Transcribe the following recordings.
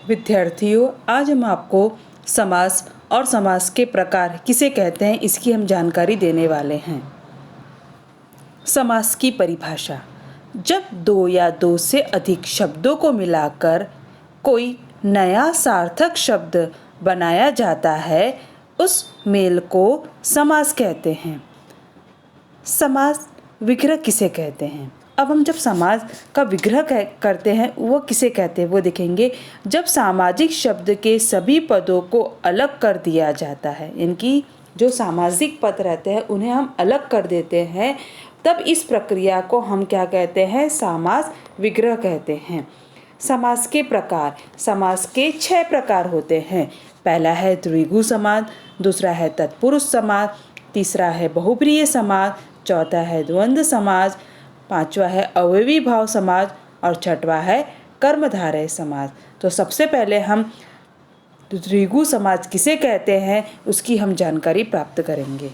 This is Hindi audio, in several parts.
विद्यार्थियों, आज हम आपको समास और समास के प्रकार किसे कहते हैं इसकी हम जानकारी देने वाले हैं। समास की परिभाषा: जब दो या दो से अधिक शब्दों को मिलाकर कोई नया सार्थक शब्द बनाया जाता है, उस मेल को समास कहते हैं। समास विग्रह किसे कहते हैं? अब हम जब समास का विग्रह करते हैं वो किसे कहते हैं वो देखेंगे। जब सामाजिक शब्द के सभी पदों को अलग कर दिया जाता है, इनकी जो सामाजिक पद रहते हैं उन्हें हम अलग कर देते हैं, तब इस प्रक्रिया को हम क्या कहते हैं? समास विग्रह कहते हैं। समास के प्रकार: समास के 6 प्रकार होते हैं। पहला है द्विगु समास, दूसरा है तत्पुरुष समास, तीसरा है बहुब्रीहि समास, चौथा है द्वंद्व समास, पांचवा है अवयवी भाव समास और छठवा है कर्मधारय समास। तो सबसे पहले हम द्विगु समास किसे कहते हैं उसकी हम जानकारी प्राप्त करेंगे।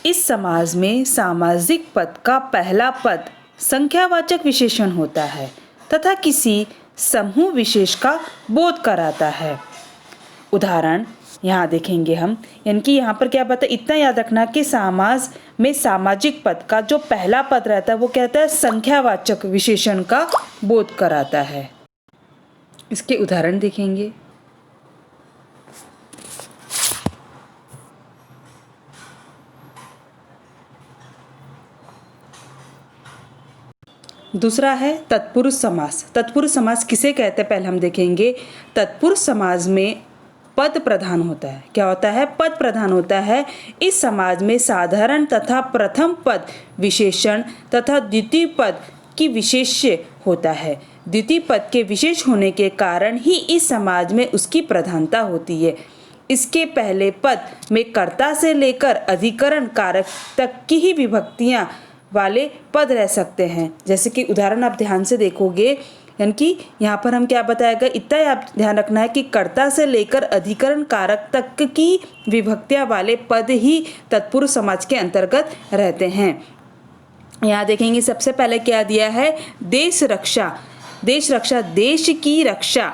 इस समास में सामाजिक पद का पहला पद संख्यावाचक विशेषण होता है तथा किसी समूह विशेष का बोध कराता है। उदाहरण यहाँ देखेंगे हम, यानी कि यहाँ पर क्या बता, इतना याद रखना कि समास में सामाजिक पद का जो पहला पद रहता है वो कहता है संख्यावाचक विशेषण का बोध कराता है। इसके उदाहरण देखेंगे। दूसरा है तत्पुरुष समास। तत्पुरुष समास किसे कहते हैं पहले हम देखेंगे। तत्पुरुष समास में पद प्रधान होता है। क्या होता है? पद प्रधान होता है। इस समाज में साधारण तथा प्रथम पद विशेषण तथा द्वितीय पद की विशेष्य होता है। द्वितीय पद के विशेष होने के कारण ही इस समाज में उसकी प्रधानता होती है। इसके पहले पद में कर्ता से लेकर अधिकरण कारक तक की ही विभक्तियां वाले पद रह सकते हैं। जैसे कि उदाहरण आप ध्यान से देखोगे, यानी कि यहाँ पर हम क्या बताएगा, इतना आप ध्यान रखना है कि कर्ता से लेकर अधिकरण कारक तक की विभक्तियां वाले पद ही तत्पुरुष समाज के अंतर्गत रहते हैं। यहाँ देखेंगे सबसे पहले क्या दिया है, देश रक्षा। देश रक्षा, देश की रक्षा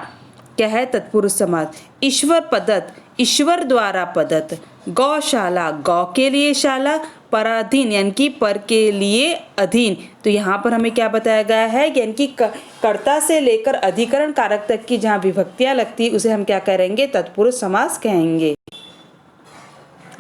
क्या है? तत्पुरुष समाज। ईश्वर पदत, ईश्वर द्वारा पदत। गौशाला, गौ के लिए शाला। पराधीन यानी कि पर के लिए अधीन। तो यहाँ पर हमें क्या बताया गया है, यानी कि कर्ता से लेकर अधिकरण कारक तक की जहाँ विभक्तियां लगती उसे हम क्या करेंगे? तत्पुरुष समास कहेंगे।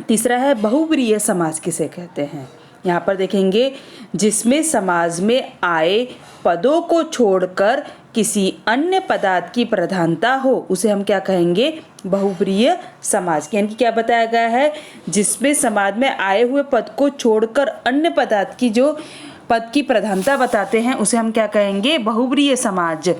तीसरा है बहुब्रीहि समास किसे कहते हैं। यहाँ पर देखेंगे, जिसमें समाज में आए पदों को छोड़कर किसी अन्य पदार्थ की प्रधानता हो उसे हम क्या कहेंगे? बहुब्रीहि समास। यानी कि क्या बताया गया है, जिसमें समाज में आए हुए पद को छोड़कर अन्य पदार्थ की जो पद की प्रधानता बताते हैं उसे हम क्या कहेंगे? बहुब्रीहि समास।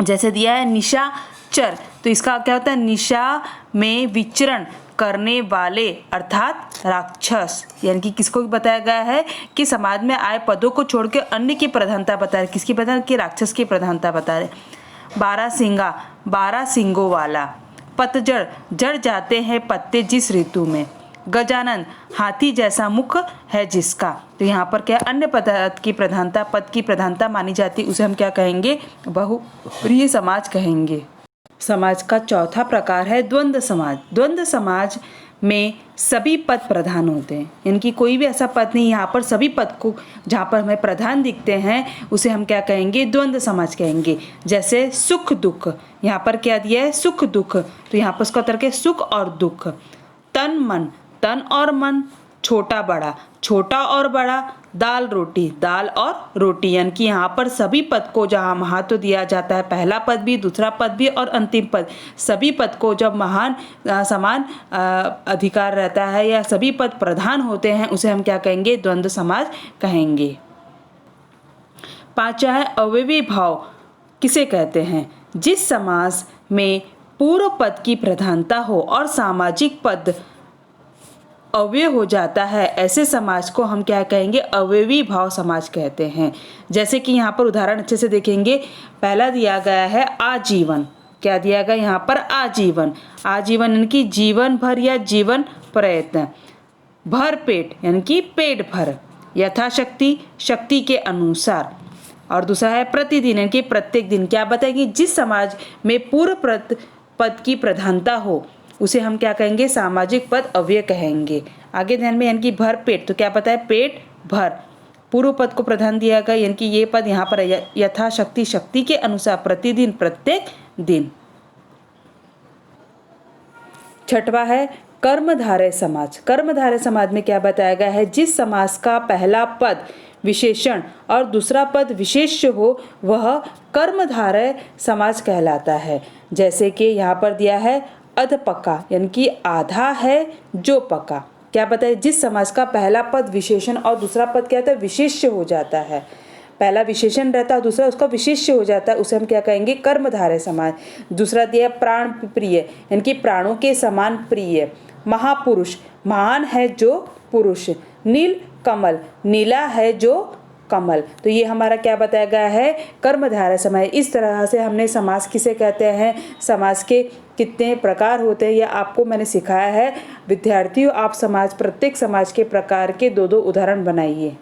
जैसे दिया है निशाचर, तो इसका क्या होता है? निशा में विचरण करने वाले अर्थात राक्षस। यानी कि किसको बताया गया है कि समाज में आए पदों को छोड़ के अन्य की प्रधानता बता रहे। किसकी प्रधानता? कि राक्षस की प्रधानता बता रहे। बारहसिंगा, 12 सिंगों वाला। पतझड़, जड़ जाते हैं पत्ते जिस ऋतु में। गजानन, हाथी जैसा मुख है जिसका। तो यहाँ पर क्या अन्य पदार्थ की प्रधानता, पद की प्रधानता मानी जाती, उसे हम क्या कहेंगे? बहुब्रीहि समाज कहेंगे। समाज का चौथा प्रकार है द्वंद्व समाज। द्वंद्व समाज में सभी पद प्रधान होते हैं, यानी कि कोई भी ऐसा पद नहीं, यहाँ पर सभी पद को जहाँ पर हमें प्रधान दिखते हैं उसे हम क्या कहेंगे? द्वंद्व समाज कहेंगे। जैसे सुख दुख, यहाँ पर क्या दिया है? सुख दुख, तो यहाँ पर उसका तर्क है सुख और दुख। तन मन, तन और मन। छोटा बड़ा, छोटा और बड़ा। दाल रोटी, दाल और रोटी, यानी कि यहाँ पर सभी पद को जहाँ महत्व दिया जाता है, पहला पद भी, दूसरा पद भी और अंतिम पद, सभी पद को जब समान अधिकार रहता है या सभी पद प्रधान होते हैं उसे हम क्या कहेंगे? द्वंद्व समाज कहेंगे। पांचवा है अवयवी भाव किसे कहते हैं। जिस समास में पूर्व पद की प्रधानता हो और सामाजिक पद अव्यय हो जाता है, ऐसे समाज को हम क्या कहेंगे? अवयवी भाव समाज कहते हैं। जैसे कि यहाँ पर उदाहरण अच्छे से देखेंगे। पहला दिया गया है आजीवन। क्या दिया गया यहाँ पर? आजीवन। आजीवन यानी कि जीवन भर या जीवन प्रयत्न। भर पेट यानी कि पेट भर। यथाशक्ति, शक्ति के अनुसार। और दूसरा है प्रतिदिन यानी कि प्रत्येक दिन। क्या बताएंगे? जिस समाज में पूर्व पद की प्रधानता हो उसे हम क्या कहेंगे? सामाजिक पद अव्यय कहेंगे। आगे ध्यान में यानी कि भर पेट, तो क्या पता है? पेट भर। पूर्व पद को प्रधान दिया गया यानी कि ये पद यहाँ पर यथाशक्ति, शक्ति के अनुसार, प्रतिदिन, प्रत्येक दिन। छठवा है कर्मधारय समाज। कर्मधारय समाज में क्या बताया गया है? जिस समास का पहला पद विशेषण और दूसरा पद विशेष्य हो वह कर्मधारय समाज कहलाता है। जैसे कि यहाँ पर दिया है अधपका यानी कि आधा है जो पका। क्या बताए? जिस समास का पहला पद विशेषण और दूसरा पद क्या होता है? विशेष्य हो जाता है। पहला विशेषण रहता है, दूसरा उसका विशेष्य हो जाता है, उसे हम क्या कहेंगे? कर्मधारय समाज। दूसरा दिया प्राण प्रिय यानी कि प्राणों के समान प्रिय। महापुरुष, महान है जो पुरुष। नील कमल, नीला है जो कमल। तो ये हमारा क्या बताया गया है? कर्मधारय समास। इस तरह से हमने समास किसे कहते हैं, समास के कितने प्रकार होते हैं, यह आपको मैंने सिखाया है। विद्यार्थियों, आप प्रत्येक समाज के प्रकार के 2-2 उदाहरण बनाइए।